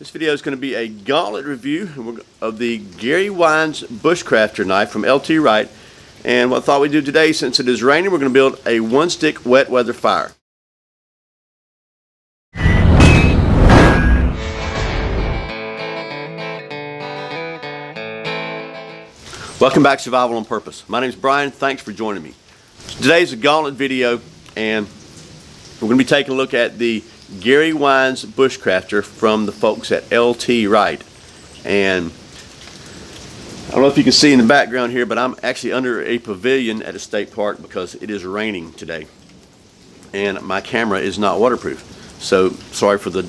This video is going to be a Gauntlet review of the Gary Wines Bushcrafter Knife from LT Wright. And what I thought we'd do today, since it is raining, we're going to build a one-stick wet weather fire. Welcome back to Survival on Purpose. My name is Brian. Thanks for joining me. Today's a Gauntlet video, and we're going to be taking a look at the Gary Wines Bushcrafter from the folks at LT Wright. And I don't know if you can see in the background here, but I'm actually under a pavilion at a state park because it is raining today. And my camera is not waterproof. So sorry for the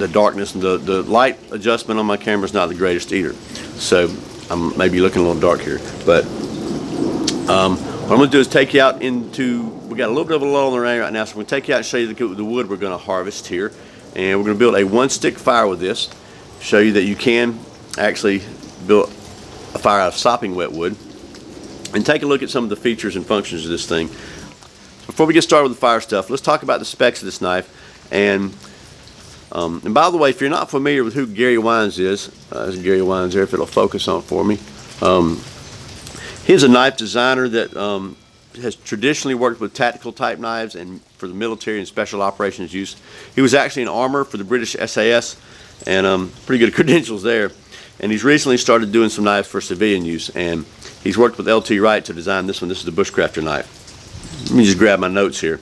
darkness, and the light adjustment on my camera is not the greatest either. So I'm maybe looking a little dark here. But what I'm going to do is take you out into, we got a little bit of a lull in the rain right now, so I'm going to take you out and show you the wood we're going to harvest here. And we're going to build a one-stick fire with this, show you that you can actually build a fire out of sopping wet wood, and take a look at some of the features and functions of this thing. Before we get started with the fire stuff, let's talk about the specs of this knife. And by the way, if you're not familiar with who Gary Wines is, there's Gary Wines there if it'll focus on for me. He's a knife designer that has traditionally worked with tactical type knives and for the military and special operations use. He was actually an armor for the British SAS, and pretty good credentials there. And he's recently started doing some knives for civilian use, and he's worked with LT Wright to design this one. This is the Bushcrafter knife. Let me just grab my notes here.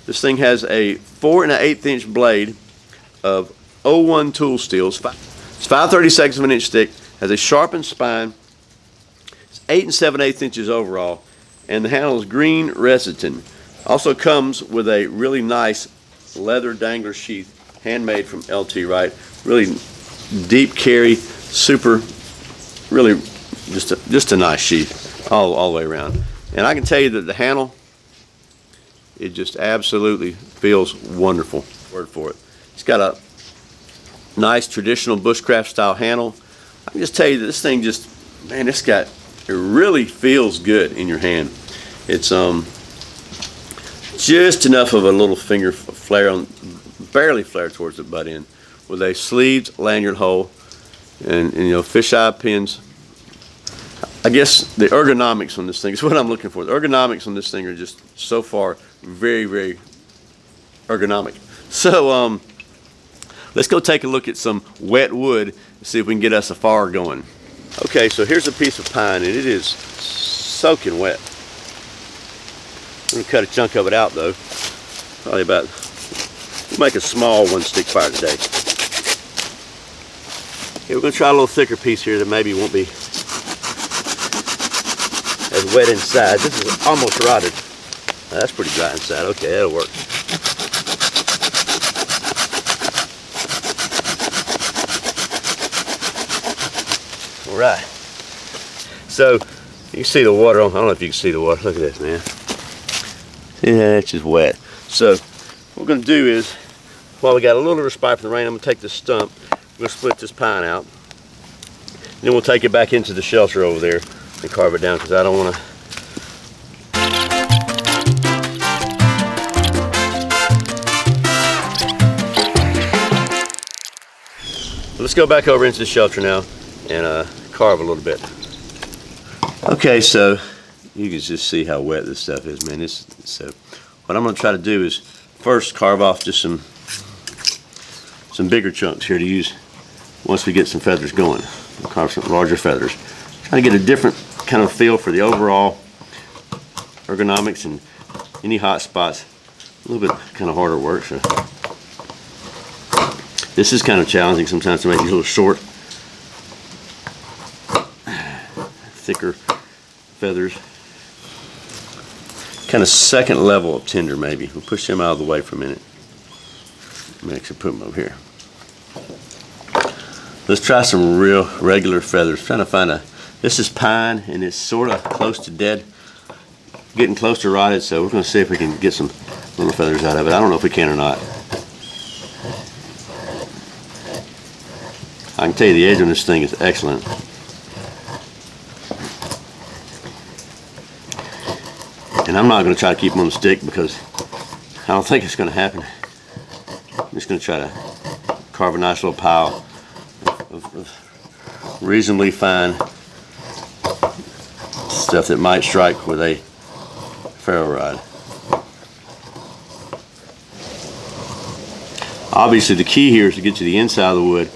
This thing has a 4 1/8 inch blade of 01 tool steel. It's 5/32 of an inch thick, has a sharpened spine, 8 7/8 inches overall, and the handle is green resin. Also comes with a really nice leather dangler sheath, handmade from LT Wright. Really deep carry, super, really just a nice sheath all the way around. And I can tell you that the handle, it just absolutely feels wonderful. Word for it. It's got a nice traditional bushcraft style handle. I can just tell you that this thing just, man, it really feels good in your hand. It's just enough of a little finger flare on, barely flare towards the butt end, with a sleeved lanyard hole and you know, fisheye pins. I guess the ergonomics on this thing is what I'm looking for. The ergonomics on this thing are just so far very, very ergonomic. So let's go take a look at some wet wood and see if we can get us a fire going. Okay, so here's a piece of pine, and it is soaking wet. I'm going to cut a chunk of it out though. Probably about, we'll make a small one-stick fire today. Okay, we're going to try a little thicker piece here that maybe won't be as wet inside. This is almost rotted. That's pretty dry inside. Okay, that'll work. Right. So you can see the water on, I don't know if you can see the water. Look at this, man. Yeah, it's just wet. So what we're going to do is, while we got a little respite from the rain, I'm going to take this stump, I'm going to split this pine out, and then we'll take it back into the shelter over there and carve it down, because I don't want to. Let's go back over into the shelter now and carve a little bit. Okay, so you can just see how wet this stuff is, man. So what I'm going to try to do is first carve off just some bigger chunks here to use once we get some feathers going. I'll carve some larger feathers. Trying to get a different kind of feel for the overall ergonomics and any hot spots. A little bit kind of harder work. So this is kind of challenging sometimes to make these little short, thicker feathers. Kind of second level of tender maybe. We'll push them out of the way for a minute. Let me actually put them over here. Let's try some real regular feathers. Trying to find this is pine and it's sort of close to dead. Getting close to rotted, so we're going to see if we can get some little feathers out of it. I don't know if we can or not. I can tell you the edge on this thing is excellent. And I'm not going to try to keep them on the stick because I don't think it's going to happen. I'm just going to try to carve a nice little pile of reasonably fine stuff that might strike with a ferro rod. Obviously the key here is to get to the inside of the wood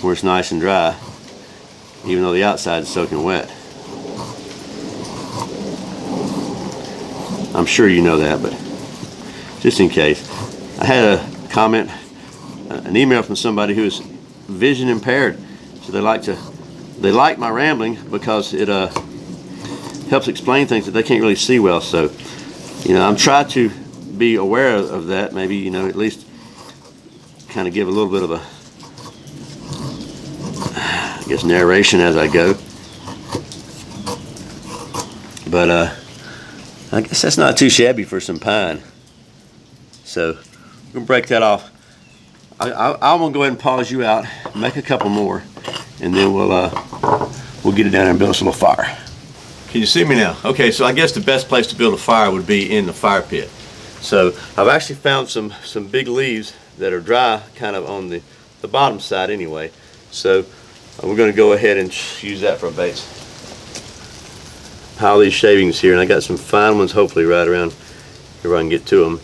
where it's nice and dry, even though the outside is soaking wet. I'm sure you know that, but just in case. I had a comment, an email from somebody who is vision impaired, so they like my rambling because it helps explain things that they can't really see well. So, you know, I'm trying to be aware of that. Maybe, you know, at least kind of give a little bit of a, I guess, narration as I go. But I guess that's not too shabby for some pine. So we're gonna break that off. I'm gonna go ahead and pause you out, make a couple more, and then we'll get it down and build us a little fire. Can you see me now? Okay, so I guess the best place to build a fire would be in the fire pit. So I've actually found some big leaves that are dry, kind of on the bottom side anyway. So we're gonna go ahead and use that for a base. Pile these shavings here, and I got some fine ones hopefully right around here where I can get to them.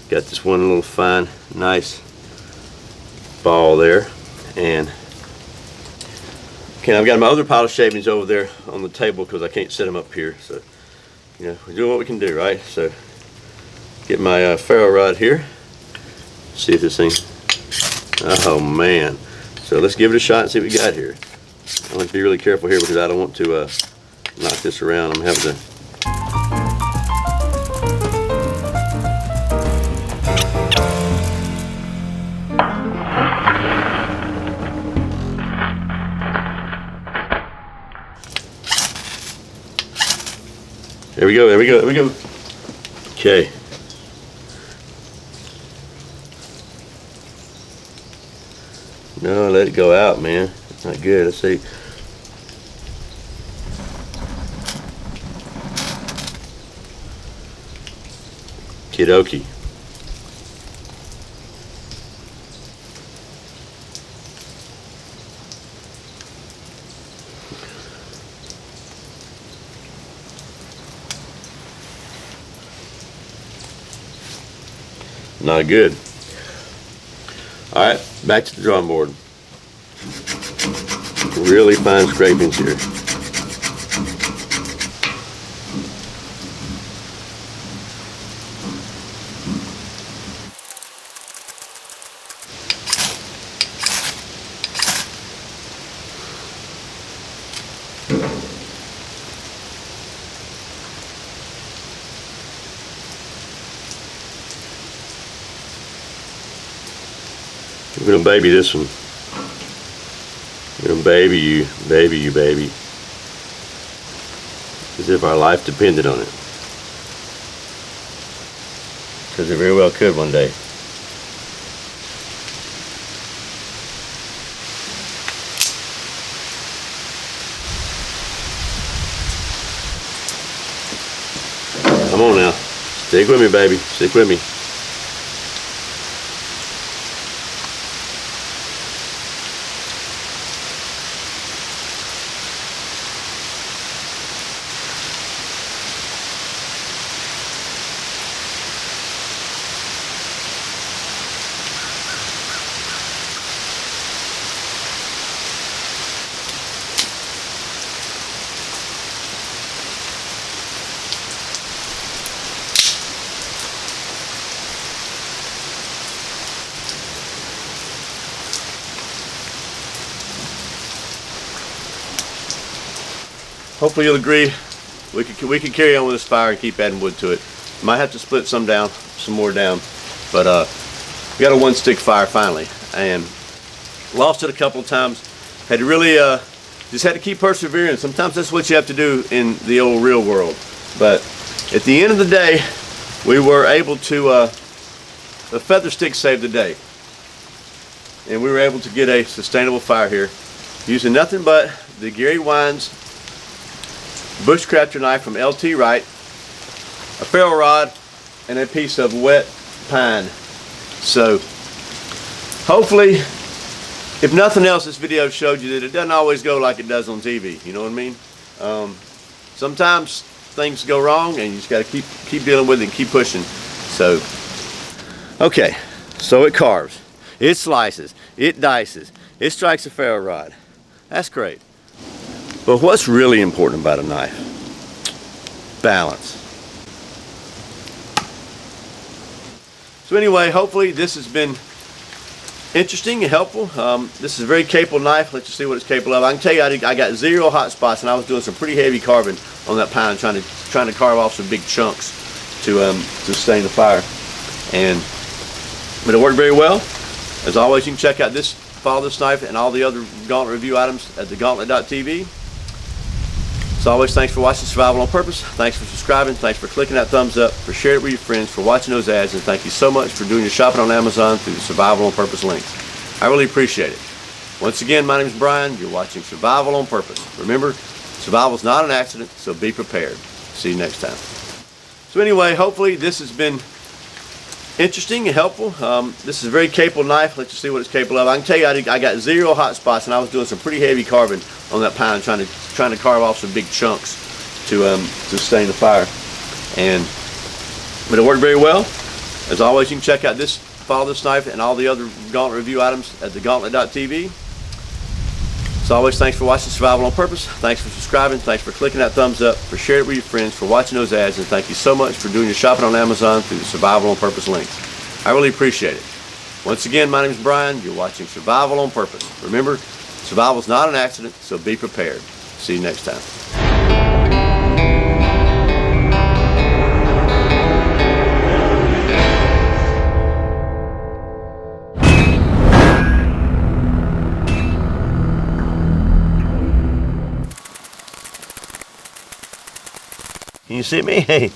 Got this one little fine, nice ball there, and okay, I've got my other pile of shavings over there on the table because I can't set them up here. So, you know, we're doing what we can do, right? So, get my ferro rod here. See if this thing. Oh man! So let's give it a shot and see what we got here. I want to be really careful here because I don't want to knock this around. I'm having to. There we go, there we go, there we go. Okay. No, let it go out, man. It's not good. Let's see. Kidoki. Not good. Alright, back to the drawing board. Really fine scrapings here. We're gonna baby this one. We're gonna baby you, baby. As if our life depended on it. Because it very well could one day. Come on now. Stick with me, baby. Stick with me. Hopefully you'll agree we could carry on with this fire and keep adding wood to it. Might have to split some more down, but we got a one stick fire finally, and lost it a couple of times. Had to really just had to keep persevering. Sometimes that's what you have to do in the old real world. But at the end of the day, we were able to the feather stick saved the day, and we were able to get a sustainable fire here using nothing but the Gary Wines Bushcrafter knife from LT Wright, a ferro rod, and a piece of wet pine. So hopefully if nothing else, this video showed you that it doesn't always go like it does on TV. You know what I mean? Sometimes things go wrong, and you just got to keep dealing with it and keep pushing. So, okay, so it carves, it slices, it dices, it strikes a ferro rod. That's great. But what's really important about a knife? Balance. So anyway, hopefully this has been interesting and helpful. This is a very capable knife. Let's just see what it's capable of. I can tell you I got 0 hot spots, and I was doing some pretty heavy carving on that pine, trying to carve off some big chunks to sustain the fire. But it worked very well. As always, you can follow this knife and all the other Gauntlet review items at thegauntlet.tv. As always, thanks for watching Survival on Purpose. Thanks for subscribing. Thanks for clicking that thumbs up, for sharing it with your friends, for watching those ads, and thank you so much for doing your shopping on Amazon through the Survival on Purpose links. I really appreciate it. Once again, my name is Brian. You're watching Survival on Purpose. Remember, survival is not an accident, so be prepared. See you next time. So anyway, hopefully this has been interesting and helpful. This is a very capable knife. Let's just see what it's capable of. I can tell you I got 0 hot spots, and I was doing some pretty heavy carving on that pine, trying to carve off some big chunks to sustain the fire. But it worked very well. As always, you can follow this knife and all the other Gauntlet review items at thegauntlet.tv. As always, thanks for watching Survival on Purpose. Thanks for subscribing. Thanks for clicking that thumbs up, for sharing it with your friends, for watching those ads, and thank you so much for doing your shopping on Amazon through the Survival on Purpose links. I really appreciate it. Once again, my name is Brian. You're watching Survival on Purpose. Remember, survival is not an accident, so be prepared. See you next time. Can you see me? Hey.